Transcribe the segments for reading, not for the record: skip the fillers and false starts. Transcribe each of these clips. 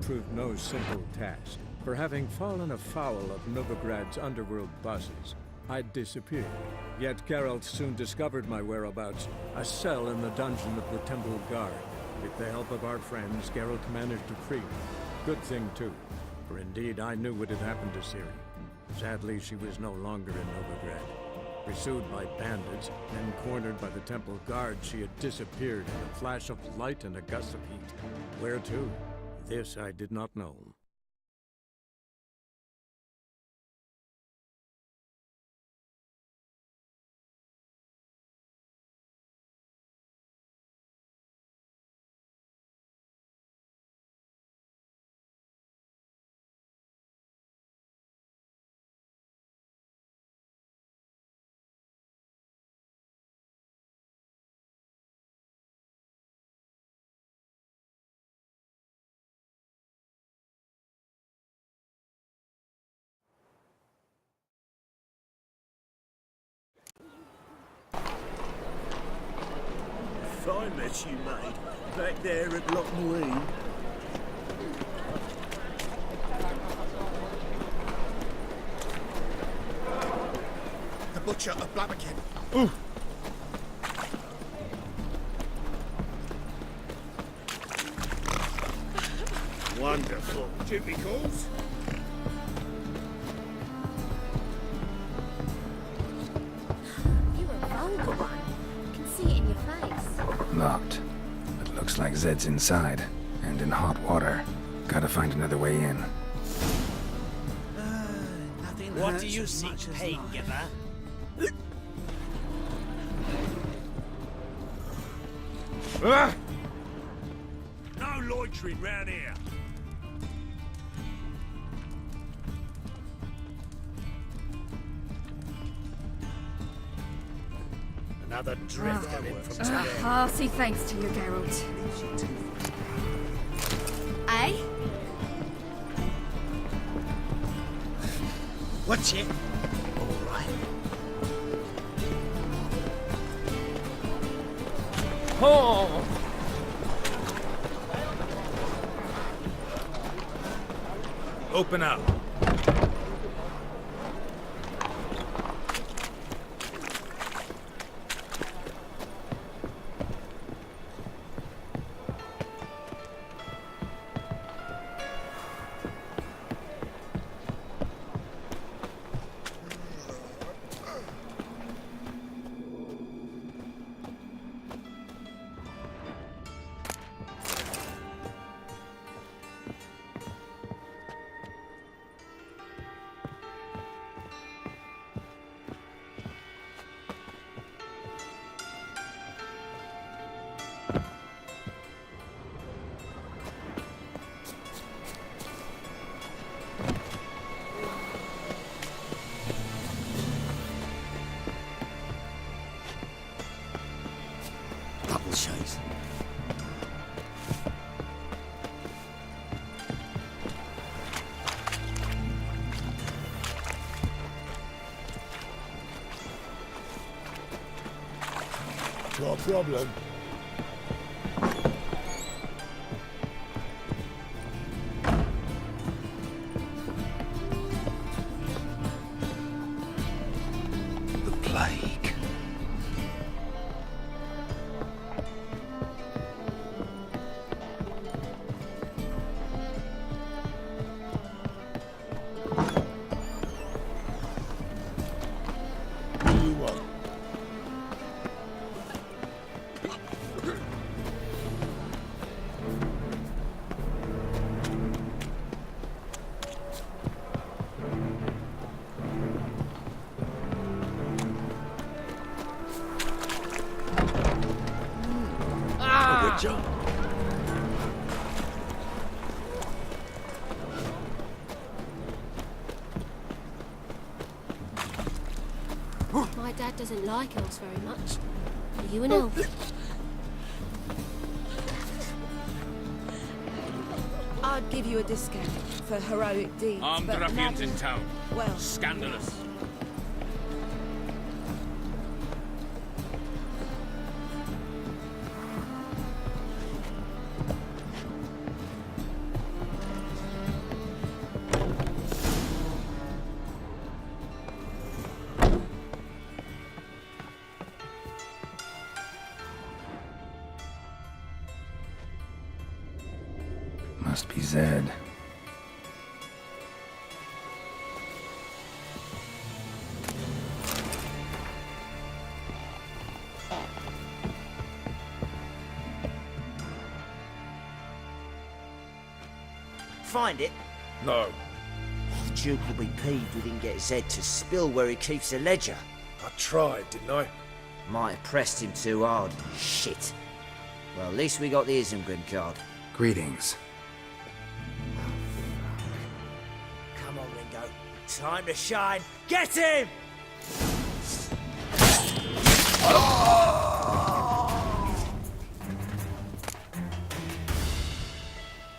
proved no simple task. For having fallen afoul of Novigrad's underworld bosses, I'd disappeared. Yet Geralt soon discovered my whereabouts, a cell in the dungeon of the Temple Guard. With the help of our friends, Geralt managed to free me. Good thing, too, for indeed I knew what had happened to Ciri. Sadly, she was no longer in Novigrad. Pursued by bandits, then cornered by the Temple Guard, she had disappeared in a flash of light and a gust of heat. Where to? This I did not know. Fine mess you made, back there at Loch Muir. The Butcher of Blaviken. Ooh. Wonderful. Jimmy calls. You're a vulgar one. I can see it in your face. Locked. But looks like Zed's inside, and in hot water. Gotta find another way in. What do you seek, pain giver? No loitering round here. Another drifter in from today. Hearty thanks to you, Geralt. Eh? What's it? All right. Oh! Open up. Double shows. Got a problem? The plague. What do you want? Good job. My dad doesn't like elves very much. Are you an elf? I'd give you a discount for heroic deeds. Armed but ruffians not- in town. Well, Scandalous. Must be Zed. Find it? No. The Duke will be peeved we didn't get Zed to spill where he keeps the ledger. I tried, didn't I? Might have pressed him too hard. Shit. Well, at least we got the Isengrim card. Greetings. Come on, Ringo. Time to shine. Get him!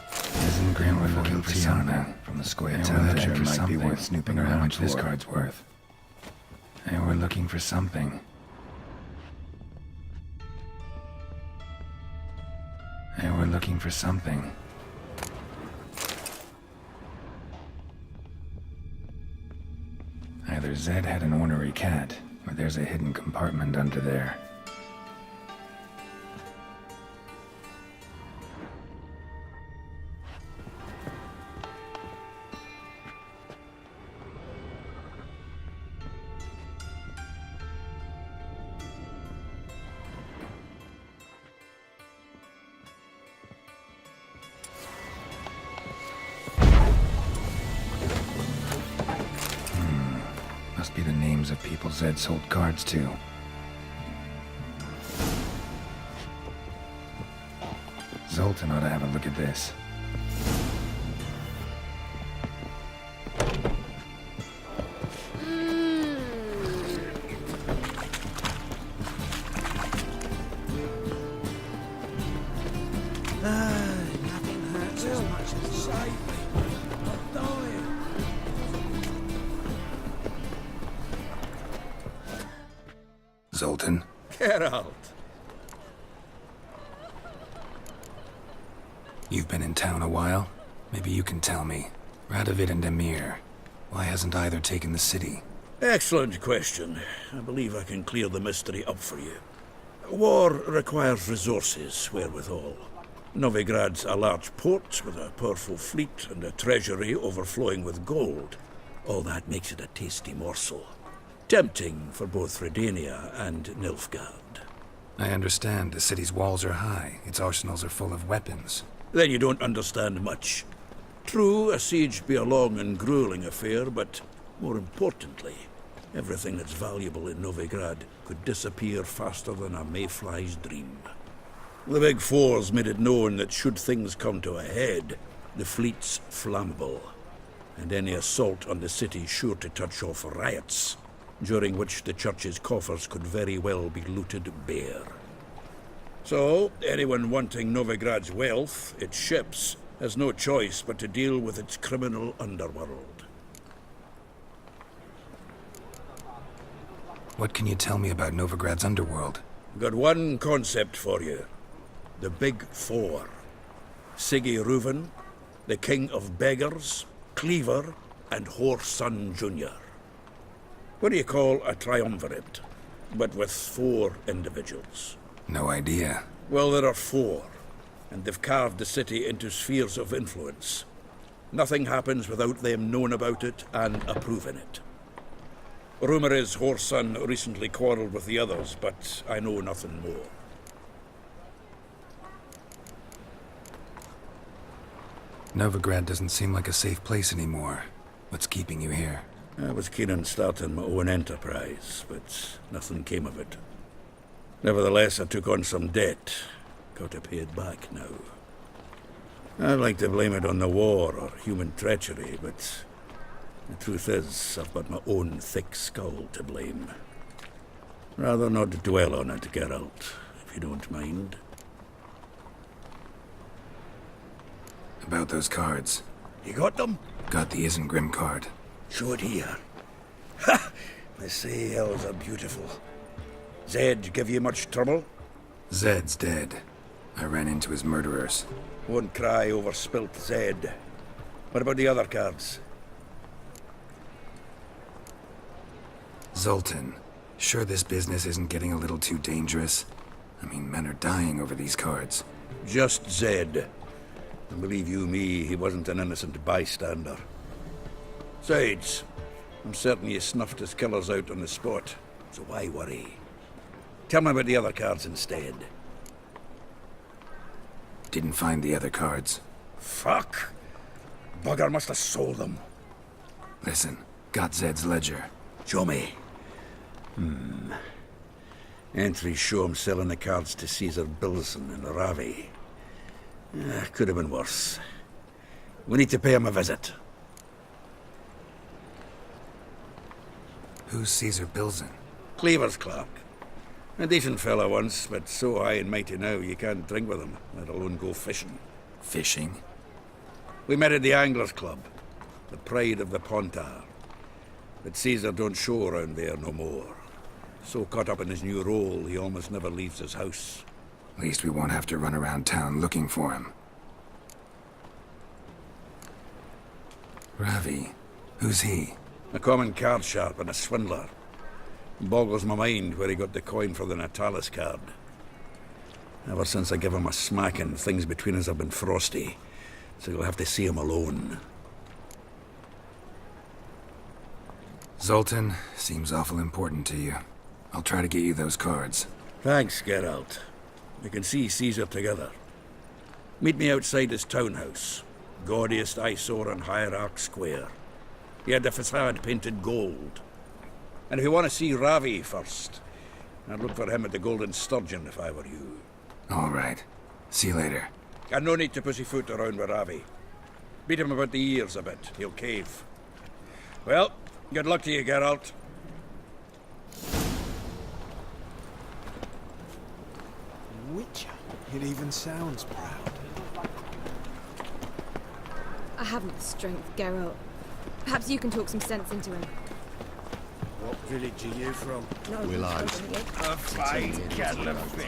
Isengrim were looking for something from the square. Tell that sure might be worth snooping around. How much this card's worth? They were looking for something. They were looking for something. Either Zed had an ornery cat, or there's a hidden compartment under there. Must be the names of people Zed sold cards to. Zoltan ought to have a look at this. Nothing hurts as much as save me. I'm dying. Zoltan? Geralt. You've been in town a while? Maybe you can tell me. Radovid and Emir. Why hasn't either taken the city? Excellent question. I believe I can clear the mystery up for you. War requires resources wherewithal. Novigrad's a large port with a powerful fleet and a treasury overflowing with gold. All that makes it a tasty morsel. Tempting for both Redania and Nilfgaard. I understand the city's walls are high, its arsenals are full of weapons. Then you don't understand much. True, a siege be a long and grueling affair, but more importantly, everything that's valuable in Novigrad could disappear faster than a mayfly's dream. The Big Four's made it known that should things come to a head, the fleet's flammable, and any assault on the city's sure to touch off riots, during which the church's coffers could very well be looted bare. So, anyone wanting Novigrad's wealth, its ships, has no choice but to deal with its criminal underworld. What can you tell me about Novigrad's underworld? Got one concept for you. The Big Four. Siggy Reuven, the King of Beggars, Cleaver, and Whoreson Jr. What do you call a triumvirate, but with 4 individuals? No idea. Well, there are 4, and they've carved the city into spheres of influence. Nothing happens without them knowing about it and approving it. Rumor is Whoreson recently quarreled with the others, but I know nothing more. Novigrad doesn't seem like a safe place anymore. What's keeping you here? I was keen on starting my own enterprise, but nothing came of it. Nevertheless, I took on some debt. Got to pay it back now. I'd like to blame it on the war or human treachery, but the truth is, I've got my own thick skull to blame. Rather not dwell on it, Geralt, if you don't mind. About those cards. You got them? Got the Isengrim card. Show it here. Ha! They say elves are beautiful. Zed give you much trouble? Zed's dead. I ran into his murderers. Won't cry over spilt Zed. What about the other cards? Zoltan, sure this business isn't getting a little too dangerous? I mean, men are dying over these cards. Just Zed. And believe you me, he wasn't an innocent bystander. Besides, I'm certain you snuffed his killers out on the spot, so why worry? Tell me about the other cards instead. Didn't find the other cards. Fuck! Bugger must have sold them. Listen, got Zed's ledger. Show me. Entries show him selling the cards to Caesar Bilson in Ravi. Could have been worse. We need to pay him a visit. Who's Caesar Bilson? Cleaver's clerk. A decent fellow once, but so high and mighty now you can't drink with him, let alone go fishing. Fishing? We met at the Anglers Club, the pride of the Pontar. But Caesar don't show around there no more. So caught up in his new role, he almost never leaves his house. At least we won't have to run around town looking for him. Ravi? Who's he? A common card sharp and a swindler. Boggles my mind where he got the coin for the Natalis card. Ever since I gave him a smacking, things between us have been frosty. So you'll have to see him alone. Zoltan seems awful important to you. I'll try to get you those cards. Thanks, Geralt. We can see Caesar together. Meet me outside his townhouse. Gaudiest eyesore on Hierarch Square. He had the facade painted gold. And if you want to see Ravi first, I'd look for him at the Golden Sturgeon if I were you. All right. See you later. And no need to pussyfoot around with Ravi. Beat him about the ears a bit. He'll cave. Well, good luck to you, Geralt. Witcher. It even sounds proud. I haven't the strength, Geralt. Perhaps you can talk some sense into him. What village are you from? No, Willows. A fine kettle of fish.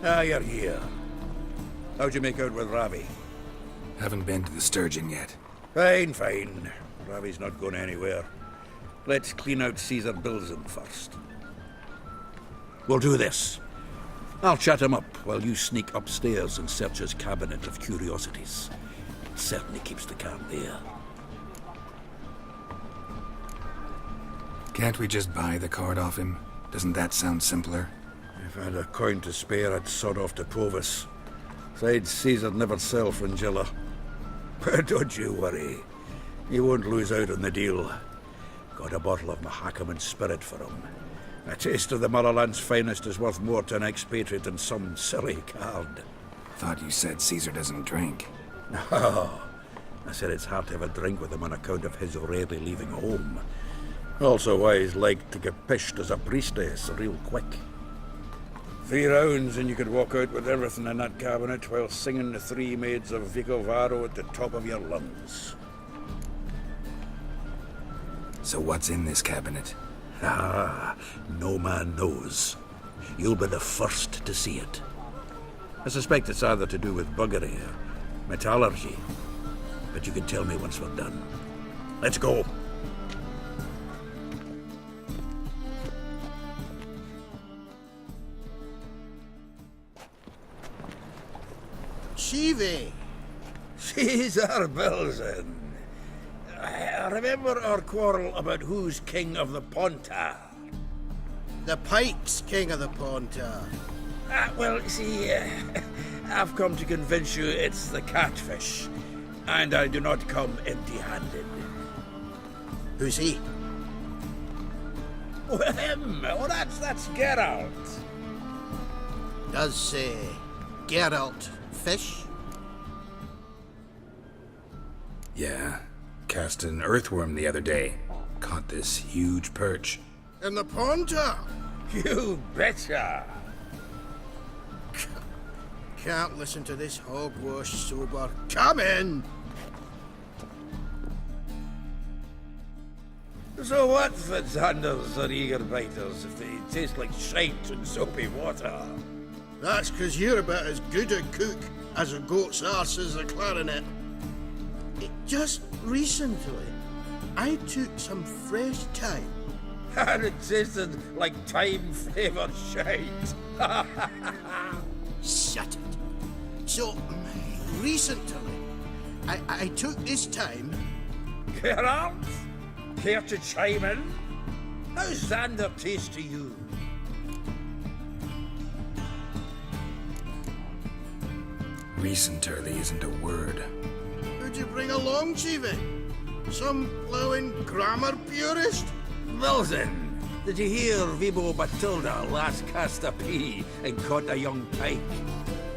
Ah, you're here. How'd you make out with Ravi? Haven't been to the Sturgeon yet. Fine, fine. Ravi's not going anywhere. Let's clean out Caesar Bilson first. We'll do this. I'll chat him up while you sneak upstairs and search his cabinet of curiosities. It certainly keeps the card there. Can't we just buy the card off him? Doesn't that sound simpler? If I had a coin to spare, I'd sod off to Provis. Besides, Caesar'd never sell Fringilla. But don't you worry. You won't lose out on the deal. Got a bottle of Mahakaman spirit for him. A taste of the Motherland's finest is worth more to an expatriate than some silly card. Thought you said Caesar doesn't drink. No. I said it's hard to have a drink with him on account of his rarely leaving home. Also why he's like to get pished as a priestess real quick. 3 rounds and you could walk out with everything in that cabinet while singing the 3 Maids of Vicovaro at the top of your lungs. So what's in this cabinet? Ah, no man knows. You'll be the first to see it. I suspect it's either to do with buggery or metallurgy. But you can tell me once we're done. Let's go. Shivi! Caesar Bilson. I remember our quarrel about who's king of the Pontar. The Pike's king of the Pontar. Well, see, I've come to convince you it's the catfish. And I do not come empty-handed. Who's he? Well, him. Oh, that's Geralt. Does say Geralt fish? Yeah. Cast an earthworm the other day. Caught this huge perch. In the Pontar? You betcha. Can't listen to this hogwash sober. Come in! So what, Fitzhanders or eager biters, if they taste like shite and soapy water? That's 'cause you're about as good a cook as a goat's arse is a clarinet. Just recently, I took some fresh thyme. And it tasted like thyme-flavoured shite. Shut it. So, recently, I took this thyme. Geralt? Care to chime in? How's Xander taste to you? Recenterly isn't a word. Who'd you bring along, Chiefy? Some blowing grammar purist? Wilson, did you hear Vibo Batilda last cast a pea and caught a young pike?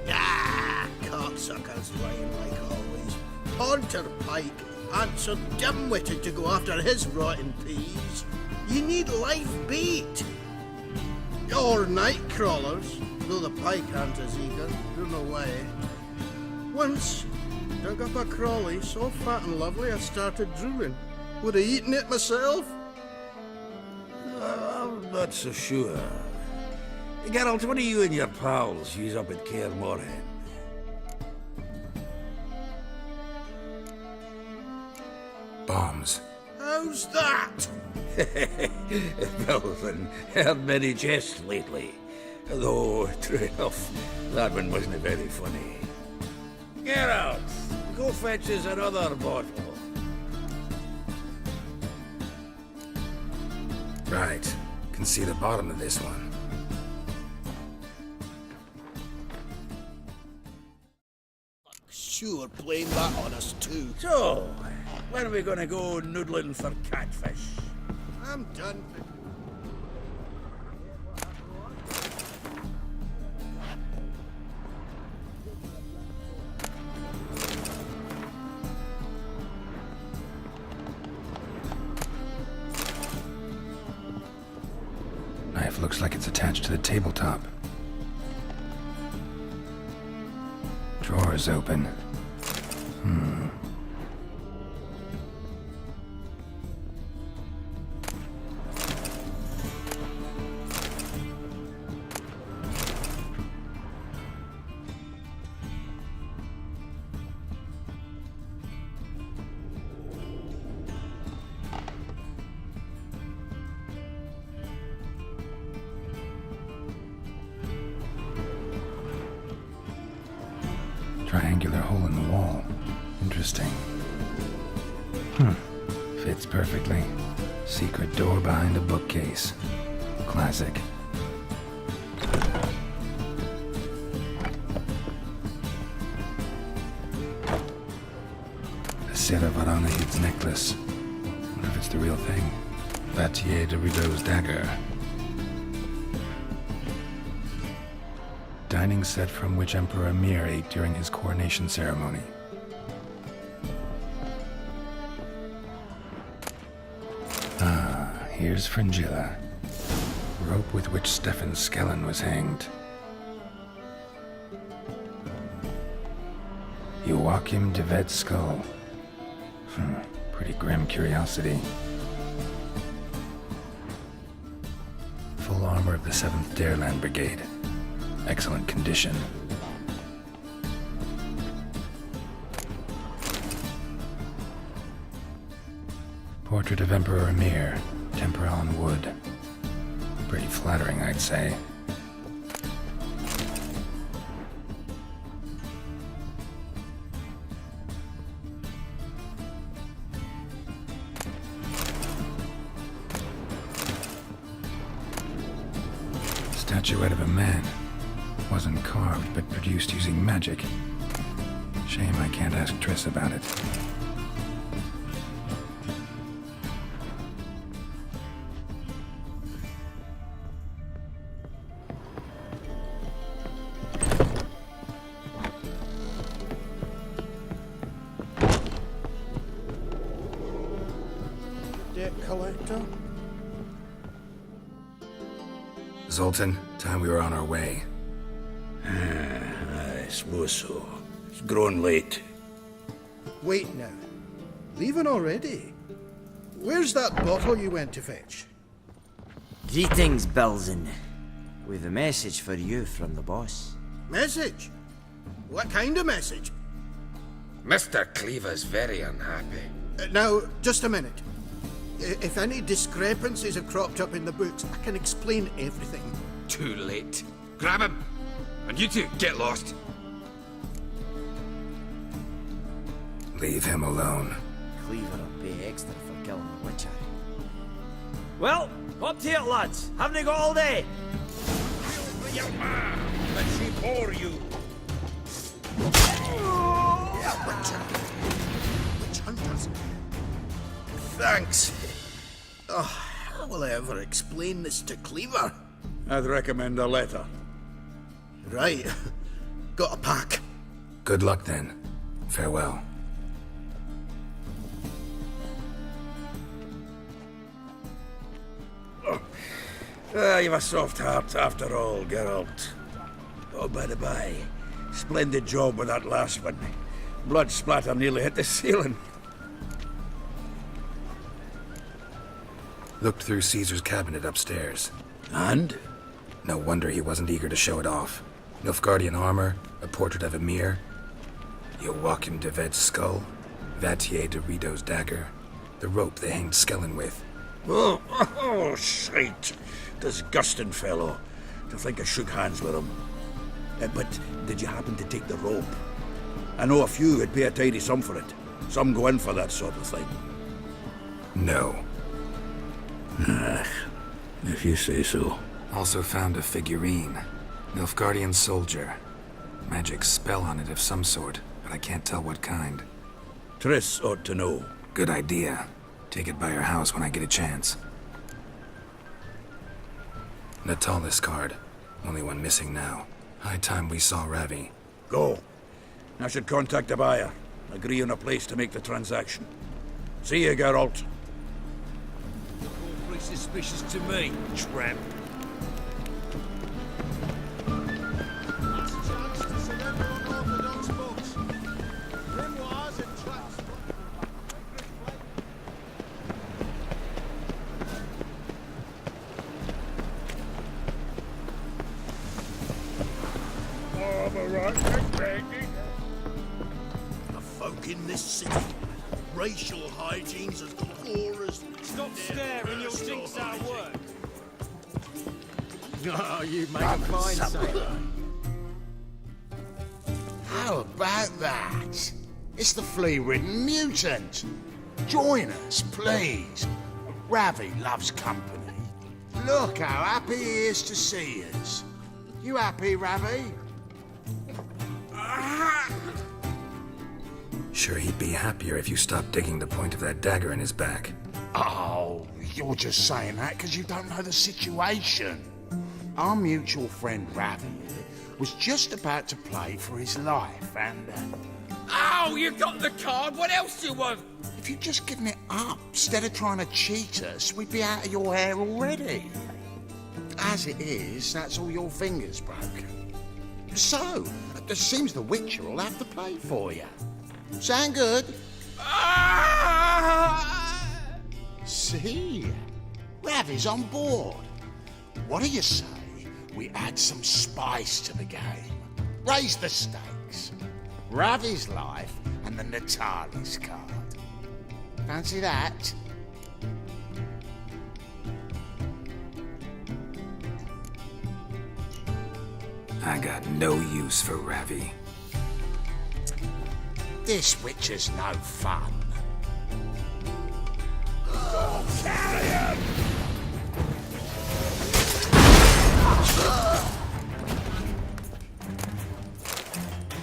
Ah, cocksuckers lying like always. Haunter Pike aren't so dim-witted to go after his rotten peas. You need live bait. Or night crawlers, though the pike aren't as eager. Don't know why. Once, dug up a crawly so fat and lovely I started drooling. Would have eaten it myself. I'm not so sure. Geralt, what do you and your pals use up at Kaer Morhen? Bombs. How's that? Wilson, heard many jests lately. Though, true enough, that one wasn't very funny. Geralt, go fetch us another bottle. Right. Can see the bottom of this one. Sure, blame that on us too. So, when are we gonna go noodling for catfish? I'm done. Knife looks like it's attached to the tabletop. Drawer's open. Triangular hole in the wall. Interesting. Fits perfectly. Secret door behind a bookcase. Classic. A Sarah Varanahid's necklace. Wonder if it's the real thing. Vatier de Rideau's dagger. Dining set from which Emperor Emir ate during his coronation ceremony. Ah, here's Fringilla. Rope with which Stefan Skellen was hanged. Joachim de Ved's skull. Pretty grim curiosity. Full armor of the 7th Dareland Brigade. Excellent condition. Portrait of Emperor Emir, tempera on wood. Pretty flattering, I'd say. Statuette of a man. Wasn't carved, but produced using magic. Shame I can't ask Triss about it. Debt collector? Zoltan, time we were on our way. I suppose so. It's grown late. Wait now. Leaving already? Where's that bottle you went to fetch? Greetings, Belzen. With a message for you from the boss. Message? What kind of message? Mr. Cleaver's very unhappy. Now, just a minute. If any discrepancies have cropped up in the books, I can explain everything. Too late. Grab him! And you two, get lost. Leave him alone. Cleaver will pay extra for killing the Witcher. Well, up to it, lads. Haven't you got all day? Your ma, that she bore you. Witch hunters. Thanks. Oh, how will I ever explain this to Cleaver? I'd recommend a letter. Right. Got a pack. Good luck then. Farewell. You've a soft heart after all, Geralt. Oh, by the by, splendid job with that last one. Blood splatter nearly hit the ceiling. Looked through Caesar's cabinet upstairs. And? No wonder he wasn't eager to show it off. Nilfgaardian armor, a portrait of Emir, Joachim de Ved's skull, Vatier de Rideau's dagger, the rope they hanged Skellen with. Oh, shite. Disgusting fellow. To think I shook hands with him. But did you happen to take the rope? I know a few would pay a tidy sum for it. Some go in for that sort of thing. No. If you say so. Also found a figurine. Nilfgaardian soldier. Magic spell on it of some sort, but I can't tell what kind. Triss ought to know. Good idea. Take it by her house when I get a chance. Natalis card. Only one missing now. High time we saw Ravi. Go. I should contact the buyer. Agree on a place to make the transaction. See you, Geralt. Awfully suspicious to me, tramp. The folk in this city, racial hygiene's as poor as... Stop staring, you'll jinx our work. Oh, you make a fine sailor. How about that? It's the flea-ridden mutant. Join us, please. Ravi loves company. Look how happy he is to see us. You happy, Ravi? Sure he'd be happier if you stopped digging the point of that dagger in his back. Oh, you're just saying that because you don't know the situation. Our mutual friend Ravi was just about to play for his life, and... Ow! You got the card! What else do you want? if you'd just given it up, instead of trying to cheat us, we'd be out of your hair already. As it is, that's all your fingers broken. So, it seems the Witcher will have to play for you. Sound good? See? Ravi's on board. What do you say we add some spice to the game? Raise the stakes. Ravi's life and the Natalis card. Fancy that? I got no use for Ravi. This Witcher's no fun. Carry him!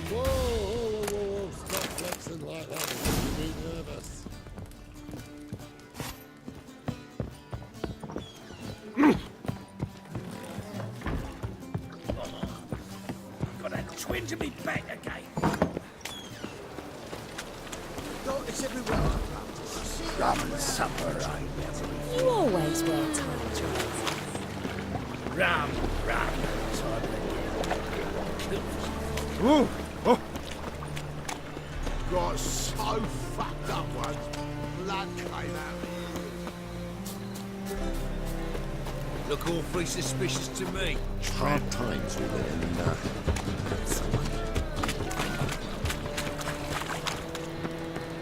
Whoa, stop flexing like that. You be nervous. Got a twinge of me back again. Notice everywhere. Rum and supper, right? You always wear tight dresses. Rum. Ooh, oh. Got so fucked up once, blood came out. Look awfully suspicious to me. Hard times we live in now.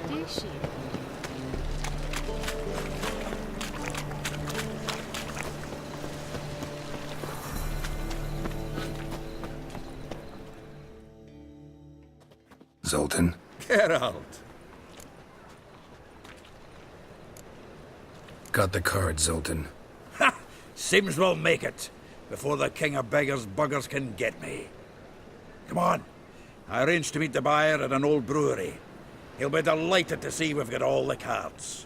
Do she? Zoltan? Geralt. Got the card, Zoltan. Ha! Seems we'll make it, before the king of beggars buggers can get me. Come on. I arranged to meet the buyer at an old brewery. He'll be delighted to see we've got all the cards.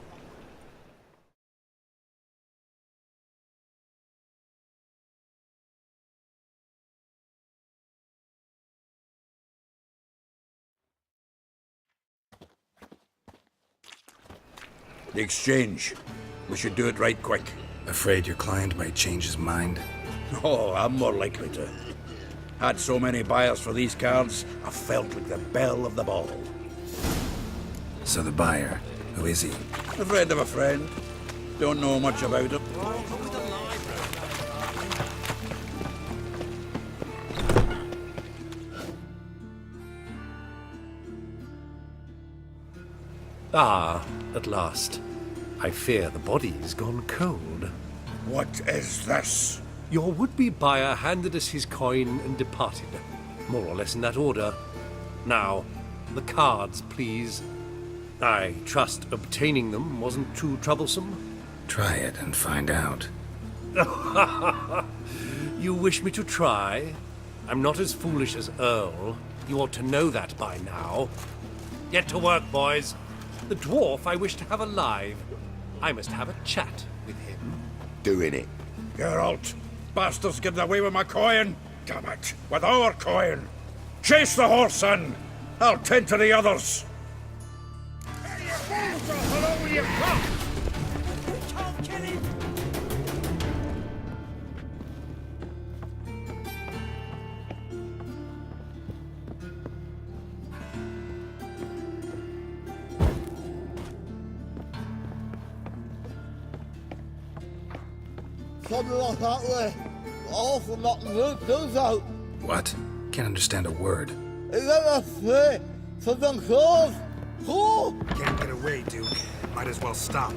The exchange. We should do it right quick. Afraid your client might change his mind? Oh, I'm more likely to. Had so many buyers for these cards, I felt like the belle of the ball. So the buyer, who is he? A friend of a friend. Don't know much about him. Ah, at last. I fear the body's gone cold. What is this? Your would-be buyer handed us his coin and departed. More or less in that order. Now, the cards, please. I trust obtaining them wasn't too troublesome? Try it and find out. You wish me to try? I'm not as foolish as Earl. You ought to know that by now. Get to work, boys. The dwarf I wish to have alive. I must have a chat with him. Doing it. Geralt, bastards getting away with my coin. Damn it, with our coin. Chase the horse in. I'll tend to the others. Something like that way. Awful not good, goes out. What? Can't understand a word. Is that a say? Something close. Oh! Can't get away, Duke. Might as well stop.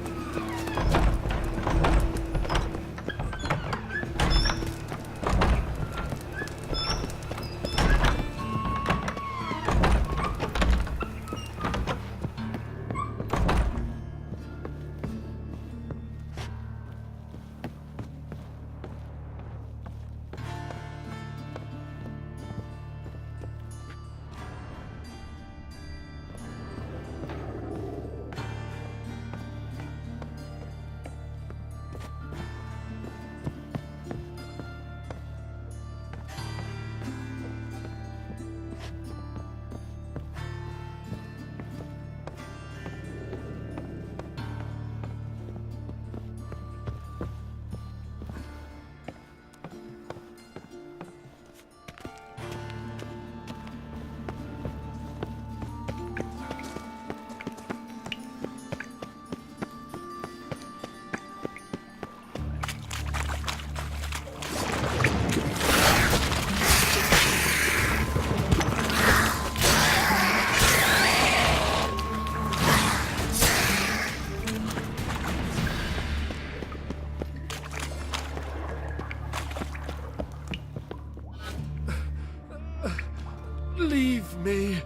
Leave me,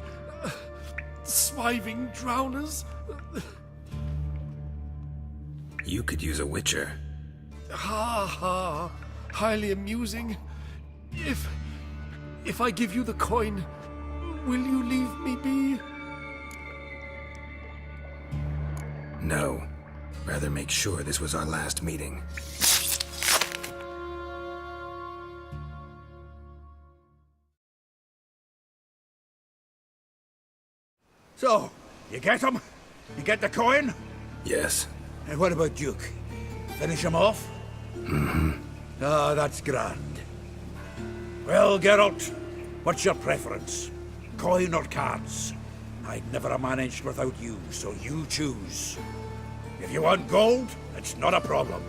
swiving drowners. You could use a witcher. Ha ha, highly amusing. If I give you the coin, will you leave me be? No. Rather make sure this was our last meeting. So, you get him? You get the coin? Yes. And what about Duke? Finish him off? Mm-hmm. Ah, that's grand. Well, Geralt, what's your preference? Coin or cards? I'd never have managed without you, so you choose. If you want gold, it's not a problem.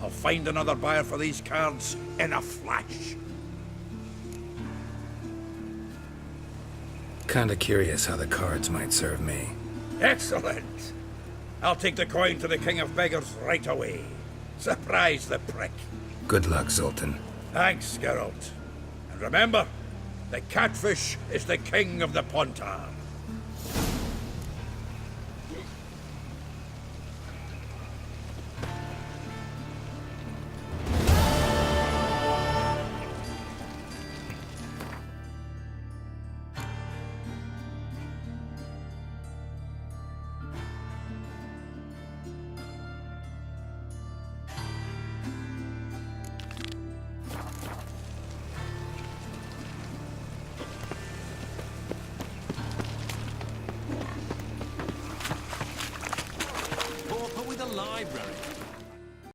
I'll find another buyer for these cards in a flash. Kinda curious how the cards might serve me. Excellent. I'll take the coin to the King of Beggars right away. Surprise the prick. Good luck, Zoltan. Thanks, Geralt. And remember, the catfish is the king of the Pontar.